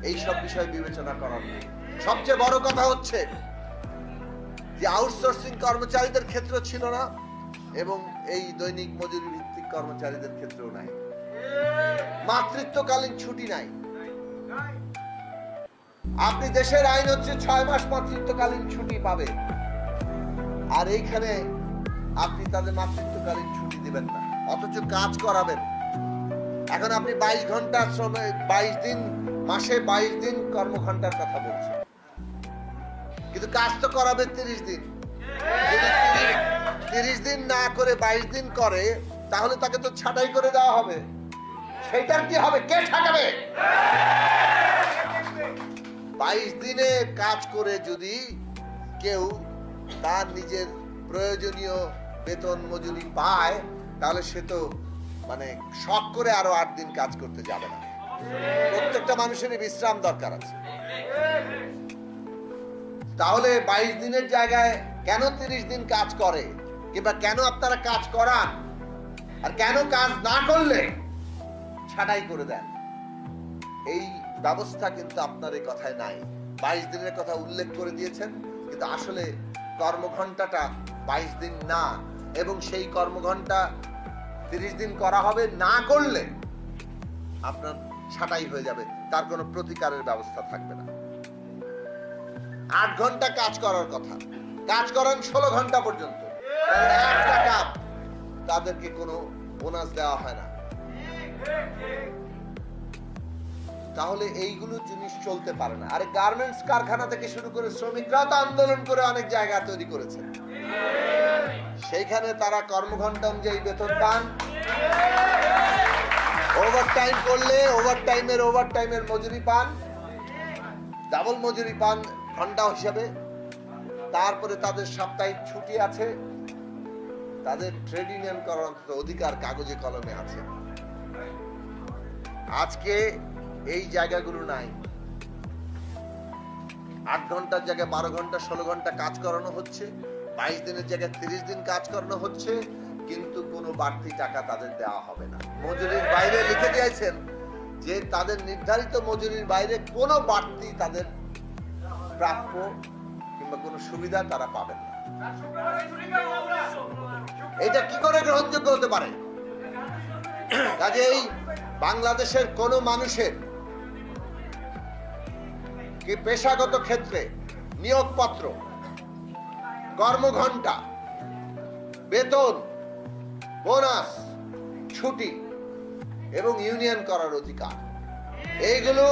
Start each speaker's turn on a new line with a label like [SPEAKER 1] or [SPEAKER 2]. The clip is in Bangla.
[SPEAKER 1] এইসব বিষয় বিবেচনা করার নেই। সবচেয়ে বড় কথা হচ্ছে যে আউটসোর্সিং কর্মচারীদের ক্ষেত্রে ছিল না এবং এই দৈনিক মজুরি ভিত্তিক কর্মচারীদের ক্ষেত্রেও নাই। মাতৃত্বকালীন ছুটি নাই। আপনি দেশের আইন হচ্ছে 6 মাস মাতৃত্বকালীন ছুটি পাবে, আর এইখানে আপনি তাদের মাতৃত্বকালীন ছুটি দিবেন না, অথচ কাজ করাবেন। এখন আপনি 22 ঘন্টা শ্রমে 22 দিন, মাসে 22 দিন কর্মঘণ্টার কথা বলছেন, কিন্তু কাজ তো করাবেন 30 দিন। যদি 30 দিন না করে 22 দিন করে, তাহলে তাকে তো ছাঁটাই করে দেওয়া হবে। সেটার কি হবে? কে ঠেকাবে? 22 দিনে কাজ করে যদি কেউ তার নিজের প্রয়োজনীয় বেতন মজুরি পায়, তাহলে সে তো মানে শখ করে আরো 8 দিন কাজ করতে যাবে না। প্রত্যেকটা মানুষেরই বিশ্রাম দরকার আছে। তাহলে 22 দিনের জায়গায় কেন 30 দিন কাজ করে, কিংবা কেন আপনারা কাজ করান, আর কেন কাজ না করলে ছাঁটাই করে দেন? এই ব্যবস্থা কিন্তু আপনার এই কথায় নাই। 22 দিনের কথা উল্লেখ করে দিয়েছেন, কিন্তু আসলে কর্মঘণ্টাটা 22 দিন না, এবং সেই কর্মঘণ্টা 30 দিন করা হবে, না করলে আপনার ছাঁটাই হয়ে যাবে, তার কোনো প্রতিকারের ব্যবস্থা থাকবে না। 8 ঘন্টা কাজ করার কথা, কাজ করেন 16 ঘন্টা পর্যন্ত, 1 টাকা তাদেরকে কোনো বোনাস দেওয়া হয় না। তাহলে এইগুলো জিনিস চলতে পারে না। আরে গার্মেন্টস কারখানা থেকে শুরু করে শ্রমিকরাও তো আন্দোলন করে অনেক জায়গা তৈরি করেছে, সেইখানে তারা কর্মঘণ্টা অনুযায়ী বেতন পান। ওভারটাইম করলে ওভারটাইমের মজুরি পান, ডাবল মজুরি পান ঘন্টা হিসাবে। তারপরে তাদের সাপ্তাহিক ছুটি আছে, তাদের ট্রেড ইউনিয়ন করার অন্তত অধিকার কাগজে কলমে আছে। আজকে এই জায়গাগুলো নাই। 8 ঘন্টার জায়গায় 12 ঘন্টা 16 ঘন্টা কাজ করানো হচ্ছে, 22 দিনের জায়গায় 30 দিন কাজ করানো হচ্ছে, কিন্তু কোনো বাড়তি টাকা তাদের দেওয়া হবে না। মজুরির বাইরে লিখে দিয়েছেন যে তাদের নির্ধারিত মজুরির বাইরে কোনো বাড়তি তাদের প্রাপ্য কিংবা কোনো সুবিধা তারা পাবেন না। এটা কি করে গ্রহণযোগ্য হতে পারে? কাজেই বাংলাদেশের কোন মানুষের কি পেশাগত ক্ষেত্রে নিয়োগপত্র, কর্মঘণ্টা, বেতন, বোনাস, ছুটি এবং ইউনিয়ন করার অধিকার, এইগুলো